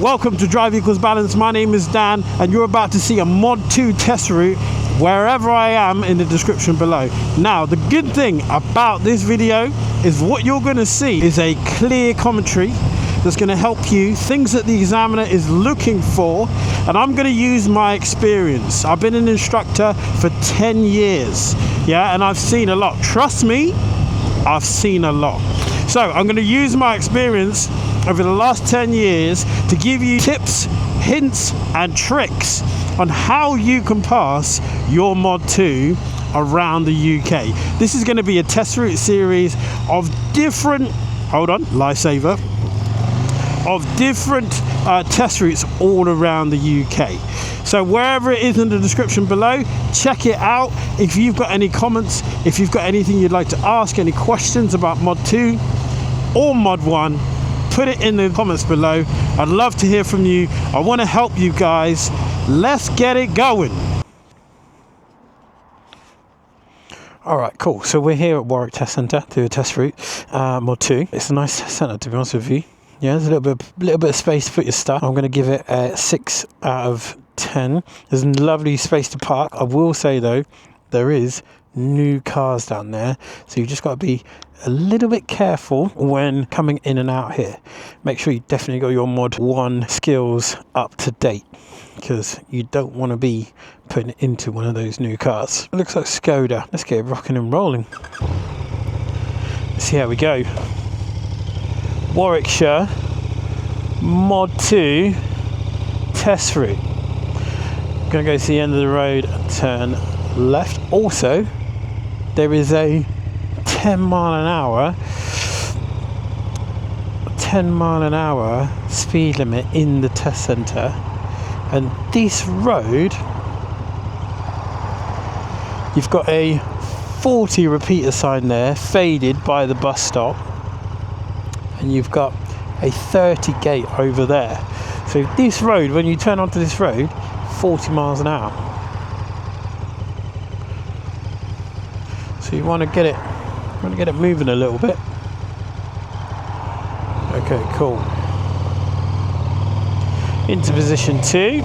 Welcome to Drive Equals Balance. My name is Dan and you're about to see a Mod 2 test route wherever I am in the description below. Now, the good thing about this video is what you're going to see is a clear commentary that's going to help you, things that the examiner is looking for, and I'm going to use my experience. I've been an instructor for 10 years, yeah, and I've seen a lot. Trust me, I've seen a lot. So I'm going to use my experience over the last 10 years to give you tips, hints and tricks on how you can pass your Mod 2 around the UK. This is going to be a test route series of different, lifesaver, of different test routes all around the UK. So wherever it is in the description below, check it out. If you've got any comments, if you've got anything you'd like to ask, any questions about Mod 2 or Mod 1, put it in the comments below. I'd love to hear from you. I want to help you guys. Let's get it going. Alright, cool. So we're here at Warwick Test Centre to do a test route, Mod 2. It's a nice test centre, to be honest with you. Yeah, there's a little bit of space to put your stuff. I'm going to give it a 6 out of 10. There's a lovely space to park. I will say though, there is new cars down there, so you just got to be a little bit careful when coming in and out here. Make sure you definitely got your Mod 1 skills up to date, because you don't want to be putting it into one of those new cars. It looks like Skoda. Let's get it rocking and rolling. Let's see how we go. Warwickshire Mod 2 test route. Gonna go to the end of the road and turn left. Also, there is a 10 mile an hour speed limit in the test centre, and this road, you've got a 40 repeater sign there faded by the bus stop, and you've got a 30 gate over there. So this road, when you turn onto this road, 40 miles an hour. So you want to get it moving a little bit. Okay, cool. Into position 2.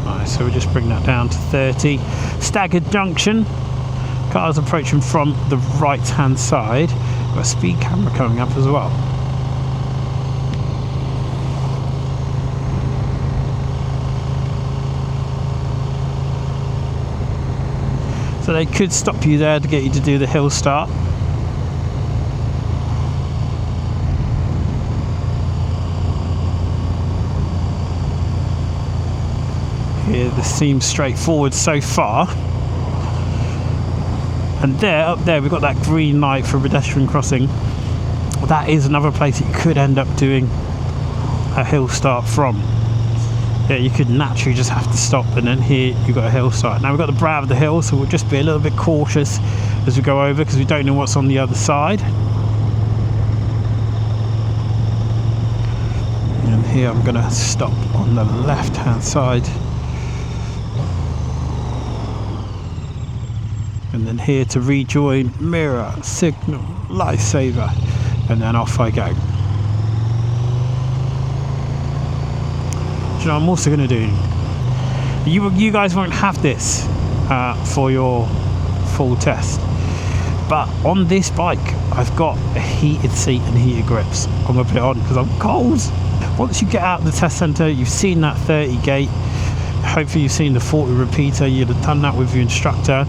Alright, so we just bring that down to 30. Staggered junction. Cars approaching from the right hand side. Got a speed camera coming up as well. So they could stop you there to get you to do the hill start. Here, this seems straightforward so far. And there, up there, we've got that green light for pedestrian crossing. That is another place you could end up doing a hill start from. Yeah, you could naturally just have to stop, and then here you've got a hill start. Now we've got the brow of the hill, so we'll just be a little bit cautious as we go over, because we don't know what's on the other side. And here I'm going to stop on the left hand side. And then here to rejoin, mirror, signal, lifesaver, and then off I go. You know, I'm also going to do, you guys won't have this for your full test, but on this bike I've got a heated seat and heated grips. I'm going to put it on because I'm cold. Once you get out of the test centre, you've seen that 30 gate, hopefully you've seen the 40 repeater, you'd have done that with your instructor.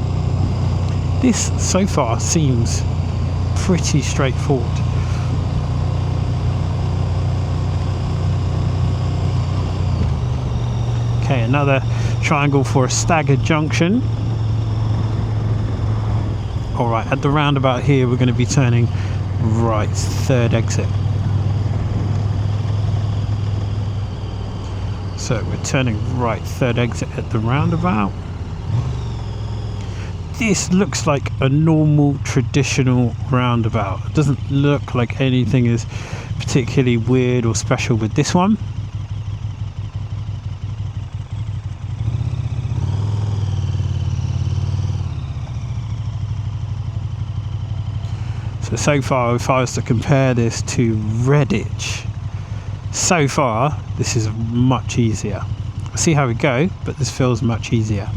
This so far seems pretty straightforward. Okay, another triangle for a staggered junction. Alright, at the roundabout here we're going to be turning right, third exit. So we're turning right, third exit at the roundabout. This looks like a normal traditional roundabout. It doesn't look like anything is particularly weird or special with this one. So far, if I was to compare this to Redditch, so far this is much easier. I'll see how we go, but this feels much easier.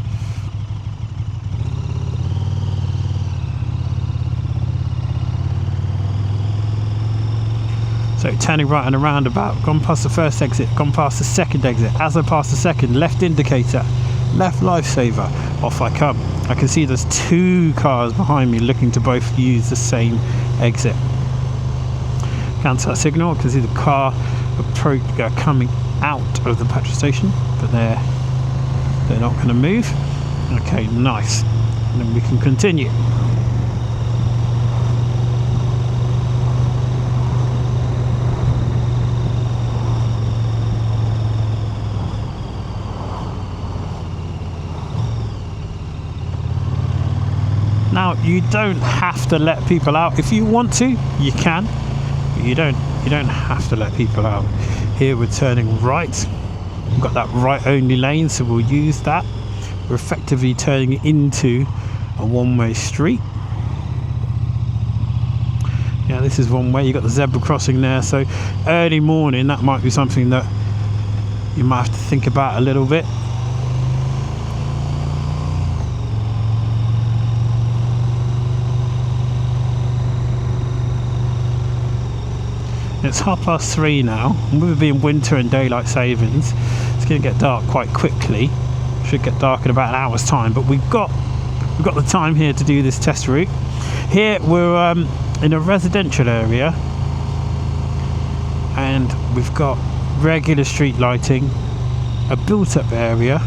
So turning right on a roundabout, gone past the first exit, gone past the second exit. As I pass the second, left indicator, left lifesaver, off I come. I can see there's 2 cars behind me looking to both use the same exit. Cancel that signal. I can see the car coming out of the petrol station, but they're not going to move. Okay, nice. And then we can continue. Now, you don't have to let people out. If you want to, you can, but you don't have to let people out. Here we're turning right. We've got that right only lane, so we'll use that. We're effectively turning into a one-way street. Yeah, this is one way. You've got the zebra crossing there, so early morning, that might be something that you might have to think about a little bit. It's 3:30 now, and with it being winter and daylight savings, it's going to get dark quite quickly. Should get dark in about an hour's time, but we've got the time here to do this test route. Here we're in a residential area, and we've got regular street lighting, a built-up area,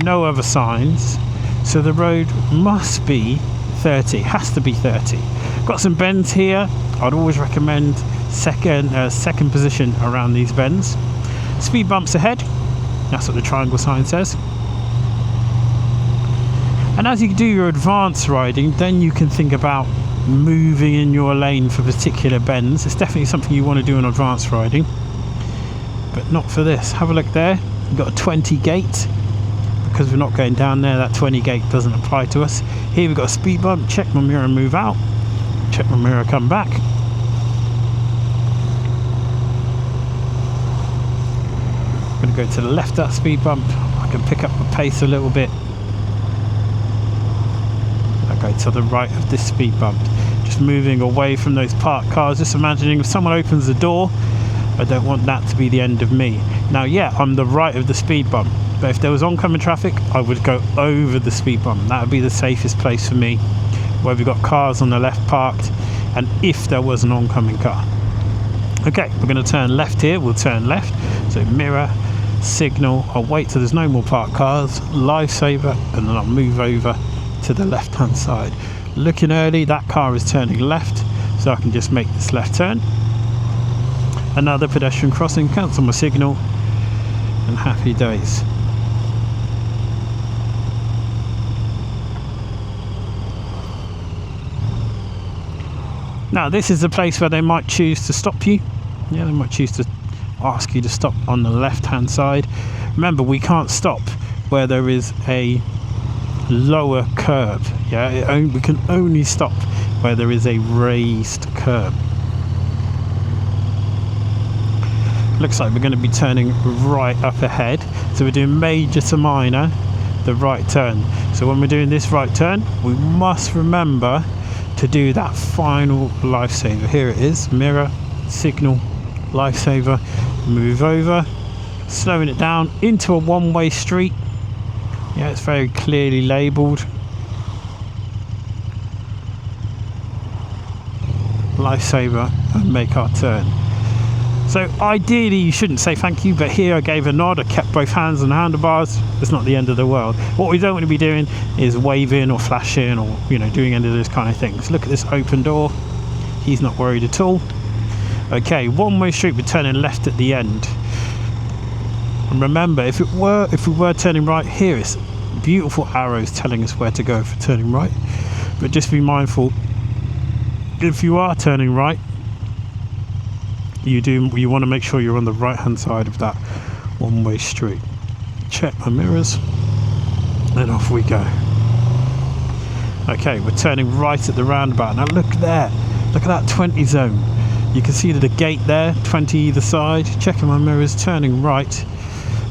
no other signs, so the road must be 30, has to be 30. Got some bends here. I'd always recommend second position around these bends. Speed bumps ahead, that's what the triangle sign says. And as you do your advanced riding, then you can think about moving in your lane for particular bends. It's definitely something you want to do in advanced riding, but not for this. Have a look there, we've got a 20 gate. Because we're not going down there, that 20 gate doesn't apply to us. Here we've got a speed bump. Check my mirror and move out. Check my mirror, come back. I'm going to go to the left of that speed bump. I can pick up the pace a little bit. I go to the right of this speed bump. Just moving away from those parked cars. Just imagining if someone opens the door, I don't want that to be the end of me. Now, yeah, I'm the right of the speed bump, but if there was oncoming traffic, I would go over the speed bump. That would be the safest place for me, where we've got cars on the left parked, and if there was an oncoming car. Okay, we're going to turn left here. We'll turn left. So mirror, signal. I'll wait till there's no more parked cars. Lifesaver, and then I'll move over to the left-hand side. Looking early, that car is turning left, so I can just make this left turn. Another pedestrian crossing. Cancel my signal, and happy days. Now, this is the place where they might choose to stop you. Yeah, they might choose to ask you to stop on the left-hand side. Remember, we can't stop where there is a lower curb. Yeah, we can only stop where there is a raised curb. Looks like we're going to be turning right up ahead. So we're doing major to minor, the right turn. So when we're doing this right turn, we must remember to do that final lifesaver. Here it is, mirror, signal, lifesaver, move over, slowing it down into a one-way street. Yeah, it's very clearly labelled. Lifesaver, and make our turn. So ideally you shouldn't say thank you, but here I gave a nod. I kept both hands on the handlebars. It's not the end of the world. What we don't want to be doing is waving or flashing or, you know, doing any of those kind of things. Look at this open door. He's not worried at all. Okay, one-way street, we're turning left at the end. And remember, if we were turning right, here is beautiful arrows telling us where to go for turning right. But just be mindful, if you are turning right, you want to make sure you're on the right hand side of that one-way street. Check my mirrors, and off we go. Okay, we're turning right at the roundabout. Now look there, Look at that 20 zone. You can see the gate there, 20 either side. Checking my mirrors, turning right,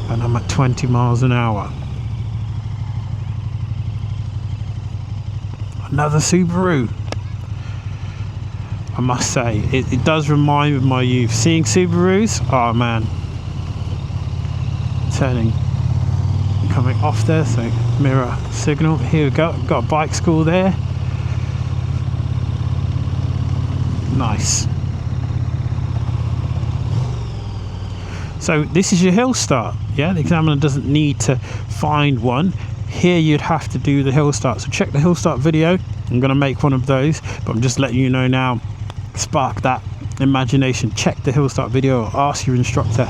and I'm at 20 miles an hour. Another Subaru. I must say, it does remind me of my youth. Seeing Subarus, oh man. Turning, coming off there, so mirror signal. Here we go, got a bike school there. Nice. So this is your hill start. Yeah, the examiner doesn't need to find one. Here you'd have to do the hill start. So check the hill start video. I'm going to make one of those, but I'm just letting you know now. Spark that imagination. Check the hill start video, or ask your instructor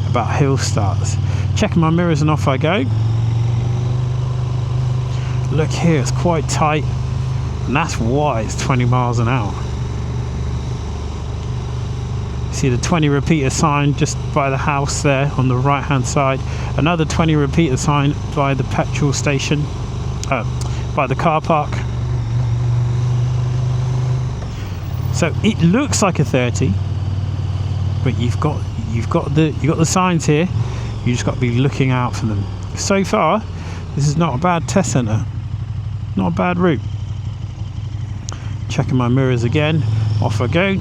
about hill starts. Checking my mirrors and off I go. Look here, it's quite tight, and that's why it's 20 miles an hour. See the 20 repeater sign just by the house there on the right hand side. Another 20 repeater sign by the petrol station, by the car park. So it looks like a 30, but you've got the signs here. You just got to be looking out for them. So far, this is not a bad test centre, not a bad route. Checking my mirrors again, off I go.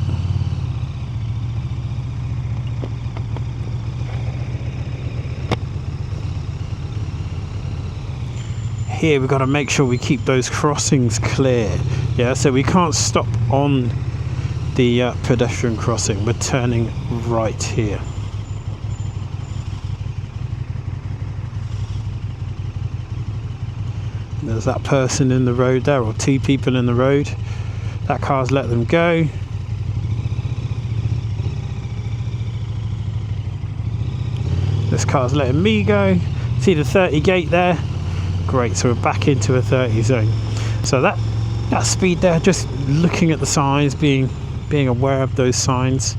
Here we've got to make sure we keep those crossings clear. Yeah, so we can't stop on the pedestrian crossing. We're turning right here. There's that person in the road there, or two people in the road. That car's let them go. This car's letting me go. See the 30 gate there? Great, so we're back into a 30 zone. So that speed there, just looking at the signs, being aware of those signs.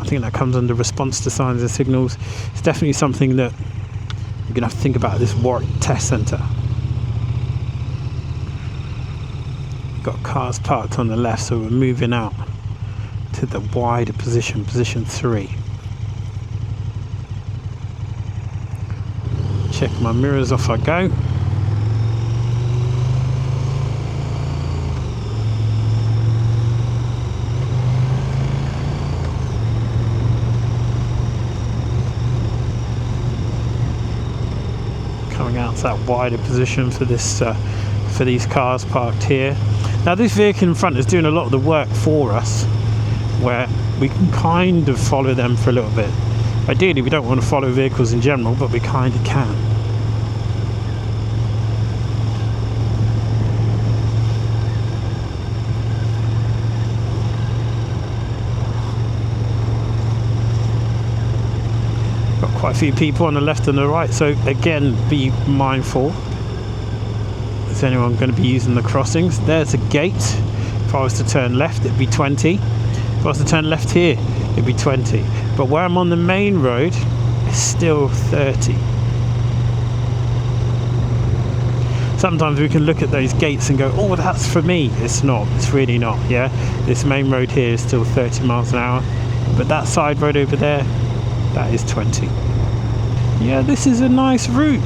I think that comes under response to signs and signals. It's definitely something that you're gonna have to think about at this Warwick Test Centre. Got cars parked on the left, so we're moving out to the wider position 3. Check my mirrors, off I go. Coming out to that wider position for this for these cars parked here. Now this vehicle in front is doing a lot of the work for us, where we can kind of follow them for a little bit. Ideally we don't want to follow vehicles in general, but we kind of can. Got quite a few people on the left and the right, so again be mindful. Is anyone going to be using the crossings? There's a gate. If I was to turn left, it'd be 20. If I was to turn left here, it'd be 20. But where I'm on the main road, it's still 30. Sometimes we can look at those gates and go, oh, that's for me. It's not. It's really not. Yeah, this main road here is still 30 miles an hour. But that side road over there, that is 20. Yeah, this is a nice route.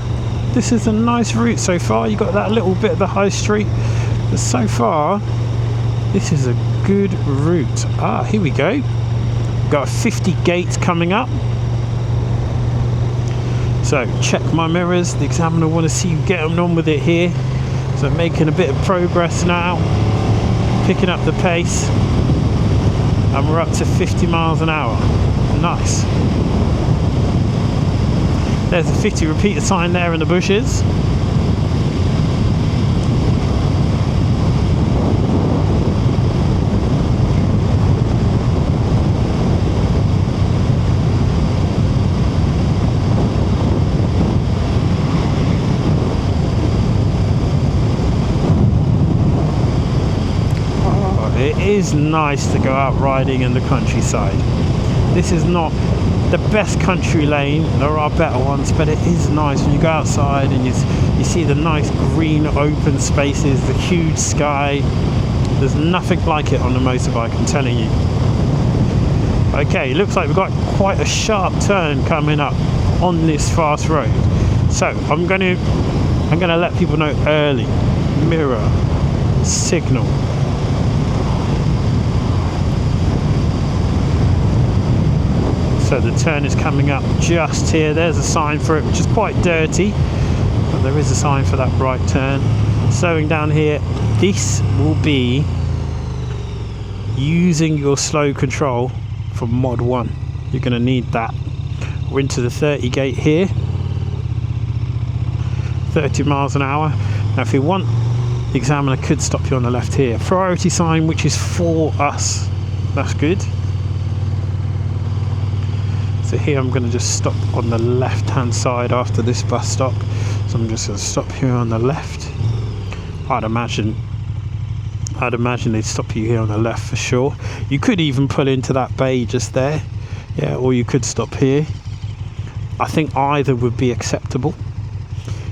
This is a nice route so far. You got that little bit of the high street, but so far this is a good route. Ah, here we go. Got a 50 gate coming up. So check my mirrors. The examiner want to see you getting on with it here. So making a bit of progress now, picking up the pace, and we're up to 50 miles an hour. Nice. There's a 50 repeater sign there in the bushes. Oh, it is nice to go out riding in the countryside. This is not the best country lane, there are better ones, but it is nice when you go outside and you see the nice green open spaces, the huge sky. There's nothing like it on a motorbike, I'm telling you. Okay, looks like we've got quite a sharp turn coming up on this fast road. So I'm gonna let people know early. Mirror, signal. So the turn is coming up just here. There's a sign for it, which is quite dirty, but there is a sign for that right turn. Slowing down here, this will be using your slow control from mod 1. You're going to need that. We're into the 30 gate here, 30 miles an hour. Now if you want, the examiner could stop you on the left here. Priority sign, which is for us, that's good. So here I'm going to just stop on the left hand side after this bus stop. So I'm just going to stop here on the left. I'd imagine they'd stop you here on the left for sure. You could even pull into that bay just there, yeah, or you could stop here. I think either would be acceptable.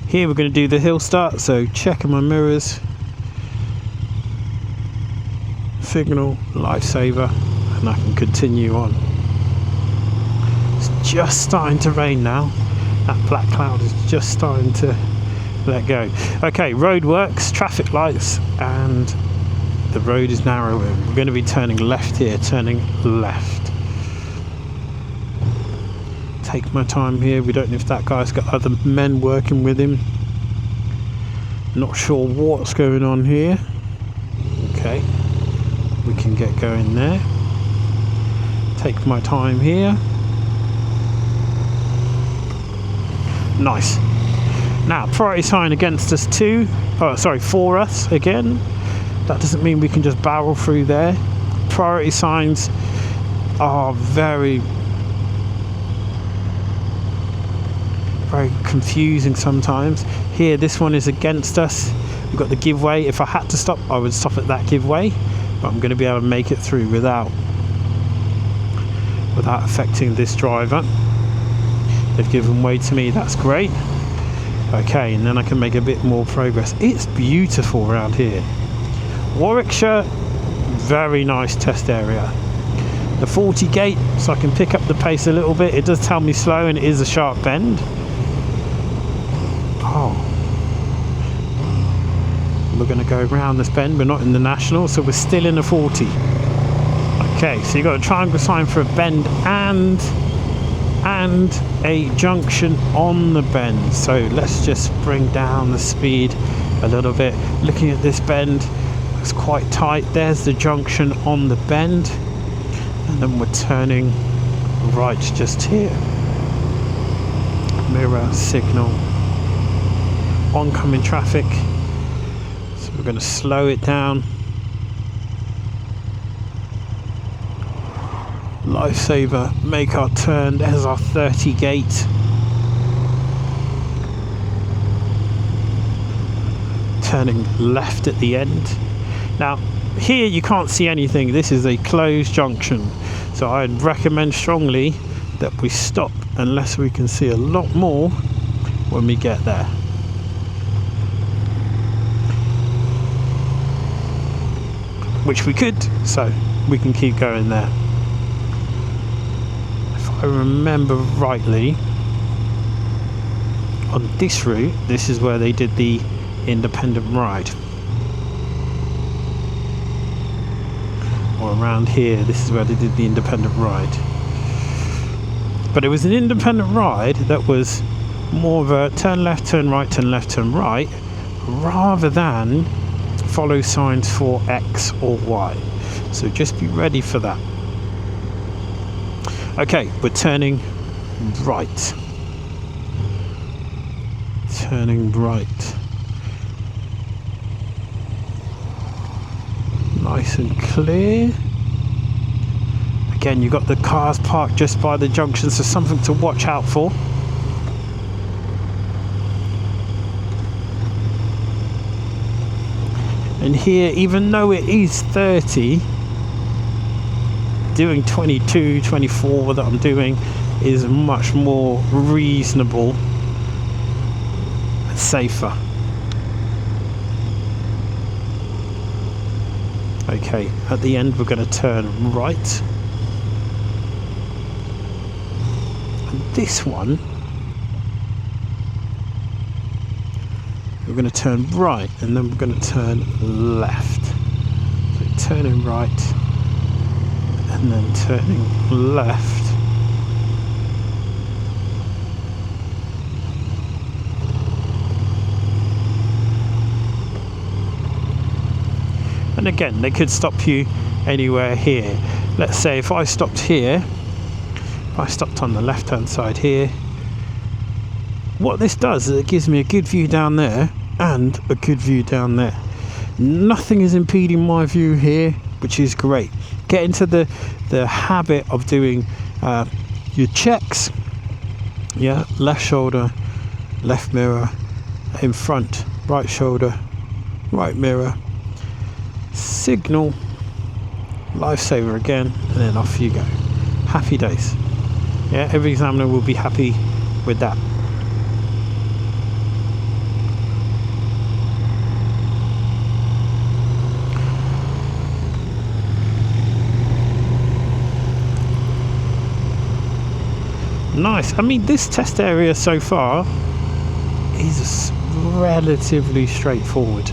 Here we're going to do the hill start, so checking my mirrors, signal, lifesaver, and I can continue on. It's just starting to rain now. That black cloud is just starting to let go. Okay, roadworks, traffic lights, and the road is narrowing. We're going to be turning left here, turning left. Take my time here. We don't know if that guy's got other men working with him. Not sure what's going on here. Okay, we can get going there. Take my time here. Nice. Now, priority sign against us too. Oh, sorry, for us again. That doesn't mean we can just barrel through there. Priority signs are very confusing sometimes. Here, this one is against us. We've got the give way. If I had to stop, I would stop at that give way, but I'm going to be able to make it through without affecting this driver. They've given way to me, that's great. Okay, and then I can make a bit more progress. It's beautiful around here. Warwickshire, very nice test area. The 40 gate, so I can pick up the pace a little bit. It does tell me slow, and it is a sharp bend. Oh, we're going to go around this bend. We're not in the national, so we're still in the 40. Okay, so you've got a triangle sign for a bend and a junction on the bend. So let's just bring down the speed a little bit. Looking at this bend, it's quite tight. There's the junction on the bend, and then we're turning right just here. Mirror, signal, oncoming traffic. So we're going to slow it down. Lifesaver, make our turn. There's our 30 gate. Turning left at the end. Now here you can't see anything. This is a closed junction, so I'd recommend strongly that we stop unless we can see a lot more when we get there. Which we could, so we can keep going there. I remember rightly, on this route, this is where they did the independent ride. Or around here, this is where they did the independent ride. But it was an independent ride that was more of a turn left, turn right, turn left, turn right, rather than follow signs for X or Y. So just be ready for that. Okay, we're turning right. Turning right. Nice and clear. Again, you've got the cars parked just by the junction, so something to watch out for. And here, even though it is 30, doing 22, 24 that I'm doing is much more reasonable and safer. Okay, at the end we're going to turn right. And this one, we're going to turn right and then we're going to turn left. So turning right and then turning left. And again, they could stop you anywhere here. Let's say if I stopped here, if I stopped on the left hand side here, what this does is it gives me a good view down there and a good view down there. Nothing is impeding my view here, which is great. Get into the habit of doing your checks. Yeah, left shoulder, left mirror, in front, right shoulder, right mirror, signal, lifesaver again, and then off you go. Happy days. Yeah, every examiner will be happy with that. Nice. I mean, this test area so far is relatively straightforward.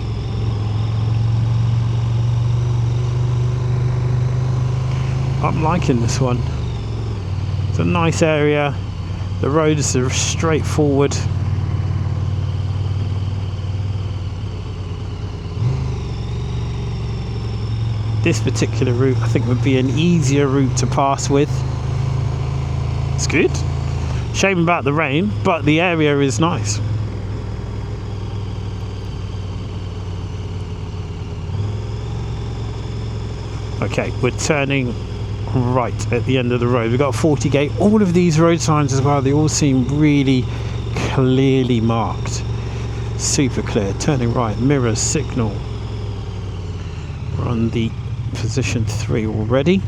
I'm liking this one. It's a nice area. The roads are straightforward. This particular route I think would be an easier route to pass with. It's good. Shame about the rain, but the area is nice. Okay, we're turning right at the end of the road. We've got a 40 gate. All of these road signs as well, they all seem really clearly marked. Super clear. Turning right, mirrors, signal. We're on the position 3 already.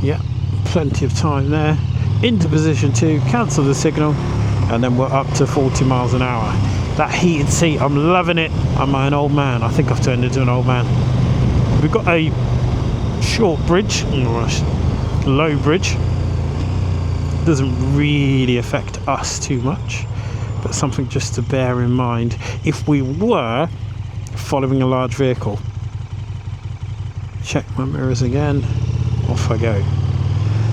Yeah, plenty of time there. Into position 2, cancel the signal, and then we're up to 40 miles an hour. That heated seat, I'm loving it. I'm an old man. I think I've turned into an old man. We've got a short bridge, or a low bridge. Doesn't really affect us too much, but something just to bear in mind if we were following a large vehicle. Check my mirrors again. Off I go.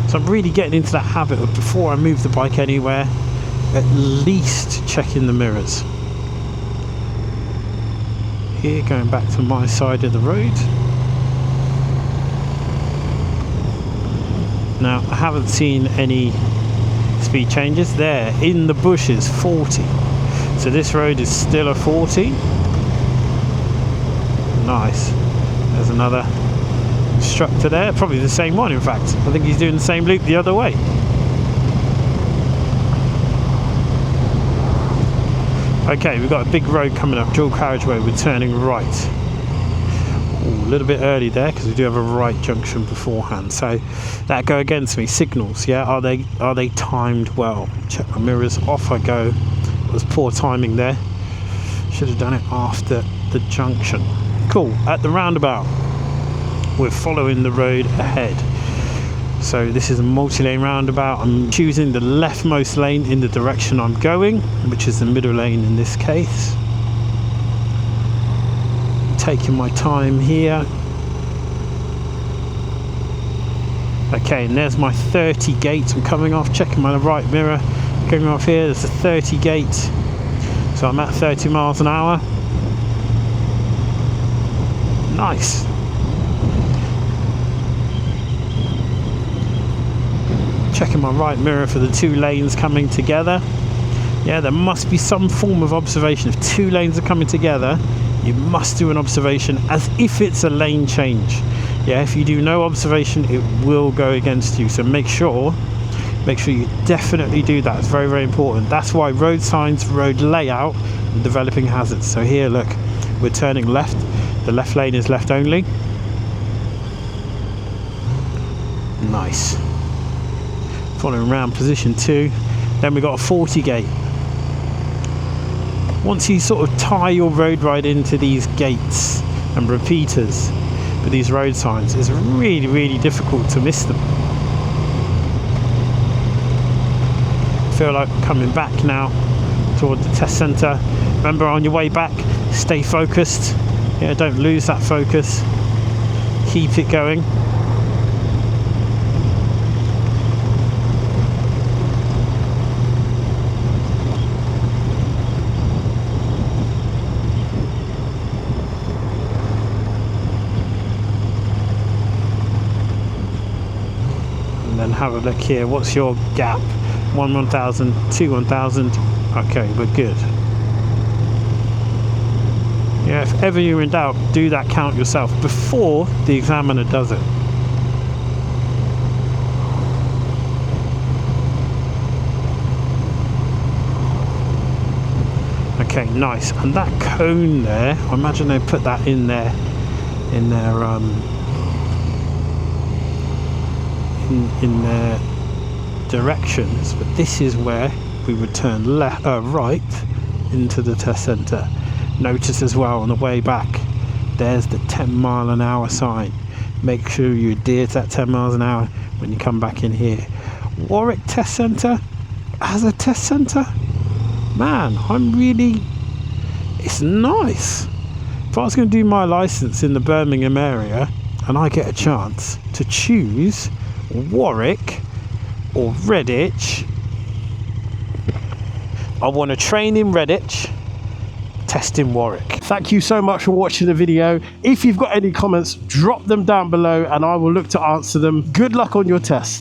So I'm really getting into that habit of, before I move the bike anywhere, at least checking the mirrors. Here, going back to my side of the road. Now, I haven't seen any speed changes. There, in the bushes, 40. So this road is still a 40. Nice. There's another Instructor there, probably the same one in fact. I think he's doing the same loop the other way. Okay, we've got a big road coming up, dual carriageway, we're turning right. Ooh, a little bit early there because we do have a right junction beforehand, so that go against me. Signals, yeah, are they timed well? Check my mirrors, off I go. It was poor timing there. Should have done it after the junction. Cool, at the roundabout. We're following the road ahead. So this is a multi-lane roundabout. I'm choosing the leftmost lane in the direction I'm going, which is the middle lane in this case. Taking my time here. Okay, and there's my 30 gate. I'm coming off, checking my right mirror. Coming off here, there's a 30 gate. So I'm at 30 miles an hour. Nice. Checking my right mirror for the 2 lanes coming together. Yeah, there must be some form of observation. If 2 lanes are coming together, you must do an observation as if it's a lane change. Yeah, if you do no observation, it will go against you. So make sure you definitely do that. It's very, very important. That's why road signs, road layout, and developing hazards. So here, look, we're turning left. The left lane is left only. Nice. Following around position 2, then we got a 40 gate. once you sort of tie your road ride into these gates and repeaters with these road signs, it's really, really difficult to miss them. I feel like coming back now toward the test centre. Remember, on your way back, stay focused. Yeah, don't lose that focus. Keep it going. And then have a look here. What's your gap? 1 1000, 2 1000. Okay, we're good. Yeah, if ever you're in doubt, do that count yourself before the examiner does it. Okay, nice. And that cone there, I imagine they put that in their directions, but this is where we would turn right into the test centre. Notice as well on the way back, there's the 10-mile-an-hour sign. Make sure you adhere to that 10 miles an hour when you come back in here. Warwick Test Centre as a test centre, man, it's nice. If I was going to do my licence in the Birmingham area and I get a chance to choose Warwick or Redditch, I want to train in Redditch, test in Warwick. Thank you so much for watching the video. If you've got any comments, drop them down below and I will look to answer them. Good luck on your test.